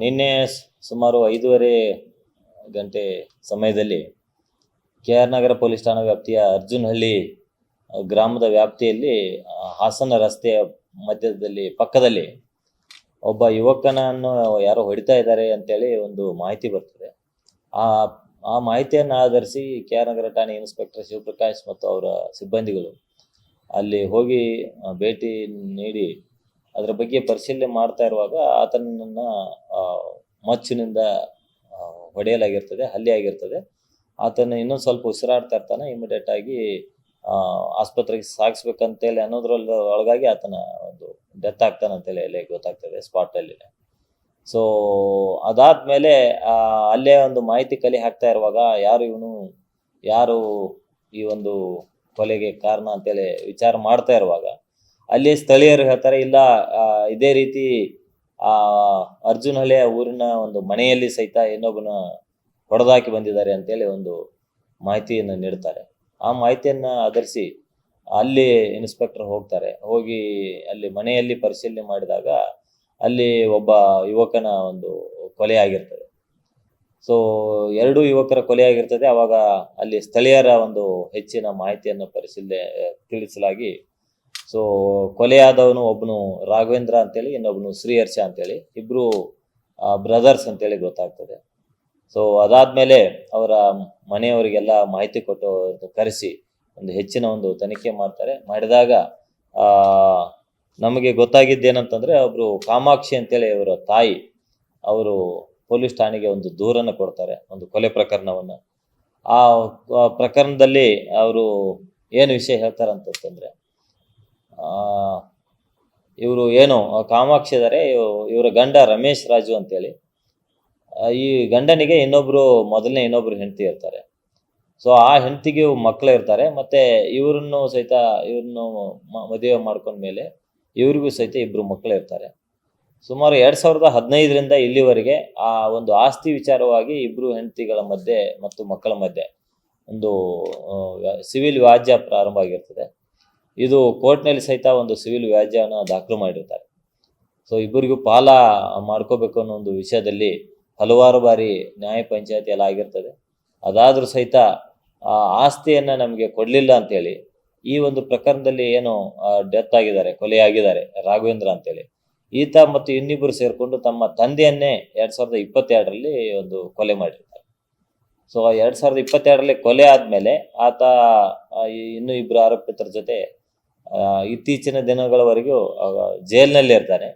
ನಿನ್ನೆ ಸುಮಾರು 5:30 ಗಂಟೆ ಸಮಯದಲ್ಲಿ KR ನಗರ ಪೊಲೀಸ್ ಠಾಣಾ ವ್ಯಾಪ್ತಿಯ ಅರ್ಜುನಹಳ್ಳಿ ಗ್ರಾಮದ ವ್ಯಾಪ್ತಿಯಲ್ಲಿ ಹಾಸನ ರಸ್ತೆಯ ಮಧ್ಯದಲ್ಲಿ ಪಕ್ಕದಲ್ಲಿ ಒಬ್ಬ ಯುವಕನನ್ನು ಯಾರೋ ಹೊಡಿತಾ ಇದ್ದಾರೆ ಅಂತೇಳಿ ಒಂದು ಮಾಹಿತಿ ಬರ್ತದೆ. ಆ ಮಾಹಿತಿಯನ್ನು ಆಧರಿಸಿ KR ನಗರ ಠಾಣೆ ಇನ್ಸ್ಪೆಕ್ಟರ್ ಶಿವಪ್ರಕಾಶ್ ಮತ್ತು ಅವರ ಸಿಬ್ಬಂದಿಗಳು ಅಲ್ಲಿ ಹೋಗಿ ಭೇಟಿ ನೀಡಿ ಅದರ ಬಗ್ಗೆ ಪರಿಶೀಲನೆ ಮಾಡ್ತಾ ಇರುವಾಗ ಆತನನ್ನು ಮಚ್ಚಿನಿಂದ ಹೊಡೆಯಲಾಗಿರ್ತದೆ, ಹಲ್ಲೆ ಆಗಿರ್ತದೆ. ಆತನ ಇನ್ನೊಂದು ಸ್ವಲ್ಪ ಉಸಿರಾಡ್ತಾ ಇರ್ತಾನೆ. ಇಮಿಡಿಯೇಟ್ ಆಗಿ ಆಸ್ಪತ್ರೆಗೆ ಸಾಗಿಸ್ಬೇಕಂತೇಳಿ ಅನ್ನೋದ್ರಲ್ಲಿ ಒಳಗಾಗಿ ಆತನ ಒಂದು ಡೆತ್ ಆಗ್ತಾನೆ ಅಂತೇಳಿ ಅಲ್ಲಿ ಗೊತ್ತಾಗ್ತದೆ ಸ್ಪಾಟಲ್ಲಿ. ಸೊ ಅದಾದ್ಮೇಲೆ ಅಲ್ಲೇ ಒಂದು ಮಾಹಿತಿ ಕಲೆ ಹಾಕ್ತಾ ಇರುವಾಗ ಯಾರು ಈ ಒಂದು ಕೊಲೆಗೆ ಕಾರಣ ಅಂತೇಳಿ ವಿಚಾರ ಮಾಡ್ತಾ ಇರುವಾಗ ಅಲ್ಲಿ ಸ್ಥಳೀಯರು ಹೇಳ್ತಾರೆ, ಇಲ್ಲ ಇದೇ ರೀತಿ ಅರ್ಜುನಹಳ್ಳಿಯ ಊರಿನ ಒಂದು ಮನೆಯಲ್ಲಿ ಸಹಿತ ಇನ್ನೊಬ್ಬನ ಹೊಡೆದಾಕಿ ಬಂದಿದ್ದಾರೆ ಅಂತೇಳಿ ಒಂದು ಮಾಹಿತಿಯನ್ನು ನೀಡ್ತಾರೆ. ಆ ಮಾಹಿತಿಯನ್ನು ಆಧರಿಸಿ ಅಲ್ಲಿ ಇನ್ಸ್ಪೆಕ್ಟರ್ ಹೋಗ್ತಾರೆ. ಹೋಗಿ ಅಲ್ಲಿ ಮನೆಯಲ್ಲಿ ಪರಿಶೀಲನೆ ಮಾಡಿದಾಗ ಅಲ್ಲಿ ಒಬ್ಬ ಯುವಕನ ಒಂದು ಕೊಲೆ ಆಗಿರ್ತದೆ. ಸೊ 2 ಯುವಕರ ಕೊಲೆ ಆಗಿರ್ತದೆ. ಅವಾಗ ಅಲ್ಲಿ ಸ್ಥಳೀಯರ ಒಂದು ಹೆಚ್ಚಿನ ಮಾಹಿತಿಯನ್ನು ತಿಳಿಸಲಾಗಿ ಸೊ ಕೊಲೆಯಾದವನು ಒಬ್ಬನು ರಾಘವೇಂದ್ರ ಅಂತೇಳಿ, ಇನ್ನೊಬ್ಬನು ಶ್ರೀಹರ್ಷ ಅಂತೇಳಿ, ಇಬ್ಬರು ಬ್ರದರ್ಸ್ ಅಂತೇಳಿ ಗೊತ್ತಾಗ್ತದೆ. ಸೊ ಅದಾದ್ಮೇಲೆ ಅವರ ಮನೆಯವರಿಗೆಲ್ಲ ಮಾಹಿತಿ ಕೊಟ್ಟು ಕರೆಸಿ ಒಂದು ಹೆಚ್ಚಿನ ಒಂದು ತನಿಖೆ ಮಾಡಿದಾಗ ನಮಗೆ ಗೊತ್ತಾಗಿದ್ದೇನಂತಂದರೆ, ಒಬ್ಬರು ಕಾಮಾಕ್ಷಿ ಅಂತೇಳಿ ಅವರ ತಾಯಿ ಅವರು ಪೊಲೀಸ್ ಠಾಣೆಗೆ ಒಂದು ದೂರನ್ನು ಕೊಡ್ತಾರೆ, ಒಂದು ಕೊಲೆ ಪ್ರಕರಣವನ್ನು. ಆ ಪ್ರಕರಣದಲ್ಲಿ ಅವರು ಏನು ವಿಷಯ ಹೇಳ್ತಾರೆ ಅಂತಂದರೆ, ಇವರು ಕಾಮಾಕ್ಷಿ ಇದ್ದಾರೆ, ಇವರ ಗಂಡ ರಮೇಶ್ ರಾಜು ಅಂತೇಳಿ. ಈ ಗಂಡನಿಗೆ ಮೊದಲನೇ ಇನ್ನೊಬ್ರು ಹೆಂಡತಿ ಇರ್ತಾರೆ. ಸೊ ಆ ಹೆಂಡತಿಗೆ ಮಕ್ಕಳು ಇರ್ತಾರೆ. ಮತ್ತು ಇವ್ರನ್ನು ಮದುವೆ ಮಾಡ್ಕೊಂಡ್ಮೇಲೆ ಇವ್ರಿಗೂ ಸಹಿತ 2 ಮಕ್ಕಳು ಇರ್ತಾರೆ. ಸುಮಾರು 2015ರಿಂದ ಇಲ್ಲಿವರೆಗೆ ಆ ಒಂದು ಆಸ್ತಿ ವಿಚಾರವಾಗಿ 2 ಹೆಂಡತಿಗಳ ಮಧ್ಯೆ ಮತ್ತು ಮಕ್ಕಳ ಮಧ್ಯೆ ಒಂದು ಸಿವಿಲ್ ವ್ಯಾಜ್ಯ ಪ್ರಾರಂಭ ಆಗಿರ್ತದೆ. ಇದು ಕೋರ್ಟ್ನಲ್ಲಿ ಸಹಿತ ಒಂದು ಸಿವಿಲ್ ವ್ಯಾಜ್ಯನ ದಾಖಲು ಮಾಡಿರ್ತಾರೆ. ಸೊ ಇಬ್ಬರಿಗೂ ಪಾಲ ಮಾಡ್ಕೋಬೇಕು ಅನ್ನೋ ಒಂದು ವಿಷಯದಲ್ಲಿ ಹಲವಾರು ಬಾರಿ ನ್ಯಾಯ ಪಂಚಾಯತಿ ಎಲ್ಲ ಆಗಿರ್ತದೆ. ಅದಾದರೂ ಸಹಿತ ಆ ಆಸ್ತಿಯನ್ನು ನಮಗೆ ಕೊಡಲಿಲ್ಲ ಅಂತೇಳಿ ಈ ಒಂದು ಪ್ರಕರಣದಲ್ಲಿ ಡೆತ್ ಆಗಿದ್ದಾರೆ, ಕೊಲೆಯಾಗಿದ್ದಾರೆ ರಾಘವೇಂದ್ರ ಅಂತೇಳಿ. ಈತ ಮತ್ತು ಇನ್ನಿಬ್ಬರು ಸೇರಿಕೊಂಡು ತಮ್ಮ ತಂದೆಯನ್ನೇ 2022ರಲ್ಲಿ ಒಂದು ಕೊಲೆ ಮಾಡಿರ್ತಾರೆ. ಸೊ 2022ರಲ್ಲಿ ಕೊಲೆ ಆದಮೇಲೆ ಆತ ಇನ್ನೂ 2 ಆರೋಪಿತರ ಜೊತೆ ಇತ್ತೀಚಿನ ದಿನಗಳವರೆಗೂ ಜೈಲಿನಲ್ಲಿ ಇರ್ತಾನೆ.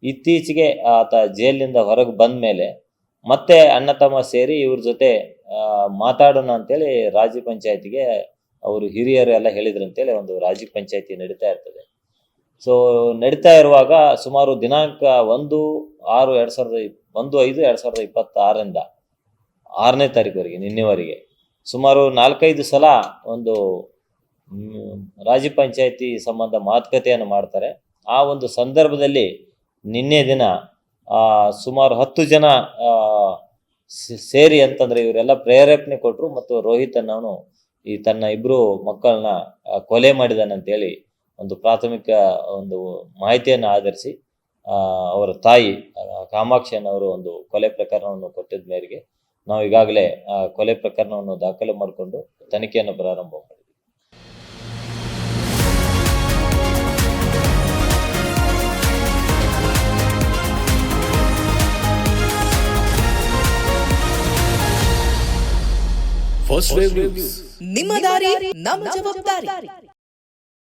ಇತ್ತೀಚೆಗೆ ಆತ ಜೈಲಿನಿಂದ ಹೊರಗೆ ಬಂದ ಮೇಲೆ ಮತ್ತೆ ಅಣ್ಣ ತಮ್ಮ ಸೇರಿ ಇವ್ರ ಜೊತೆ ಮಾತಾಡೋಣ ಅಂತೇಳಿ ರಾಜ್ಯ ಪಂಚಾಯತಿಗೆ ಅವರು ಹಿರಿಯರು ಎಲ್ಲ ಹೇಳಿದ್ರಂತೇಳಿ ಒಂದು ರಾಜ್ಯ ಪಂಚಾಯತಿ ನಡೀತಾ ಇರ್ತದೆ. ಸೊ ನಡೀತಾ ಇರುವಾಗ ಸುಮಾರು ದಿನಾಂಕ 1/5/2026ರಿಂದ 6ನೇ ತಾರೀಕುವರೆಗೆ ನಿನ್ನೆವರೆಗೆ ಸುಮಾರು 4-5 ಸಲ ಒಂದು ರಾಜ್ಯ ಪಂಚಾಯತಿ ಸಂಬಂಧ ಮಾತುಕತೆಯನ್ನು ಮಾಡ್ತಾರೆ. ಆ ಒಂದು ಸಂದರ್ಭದಲ್ಲಿ ನಿನ್ನೆ ದಿನ ಸುಮಾರು 10 ಜನ ಸೇರಿ ಅಂತಂದರೆ ಇವರೆಲ್ಲ ಪ್ರೇರೇಪಣೆ ಕೊಟ್ಟರು ಮತ್ತು ರೋಹಿತ್ ಅನ್ನೋನು ತನ್ನ 2 ಮಕ್ಕಳನ್ನ ಕೊಲೆ ಮಾಡಿದಾನಂತೇಳಿ ಒಂದು ಪ್ರಾಥಮಿಕ ಒಂದು ಮಾಹಿತಿಯನ್ನು ಆಧರಿಸಿ ಅವರ ತಾಯಿ ಕಾಮಾಕ್ಷಿ ಅನ್ನೋರು ಒಂದು ಕೊಲೆ ಪ್ರಕರಣವನ್ನು ಕೊಟ್ಟಿದ್ದ ಮೇರೆಗೆ ನಾವು ಈಗಾಗಲೇ ಕೊಲೆ ಪ್ರಕರಣವನ್ನು ದಾಖಲೆ ಮಾಡಿಕೊಂಡು ತನಿಖೆಯನ್ನು ಪ್ರಾರಂಭ ಮಾಡಿದ್ವಿ. ಫಸ್ಟ್ ವೇವ್ ನ್ಯೂಸ್, ನಿಮ್ಮ ದಾರಿ ನಮ್ಮ ಜವಾಬ್ದಾರಿ.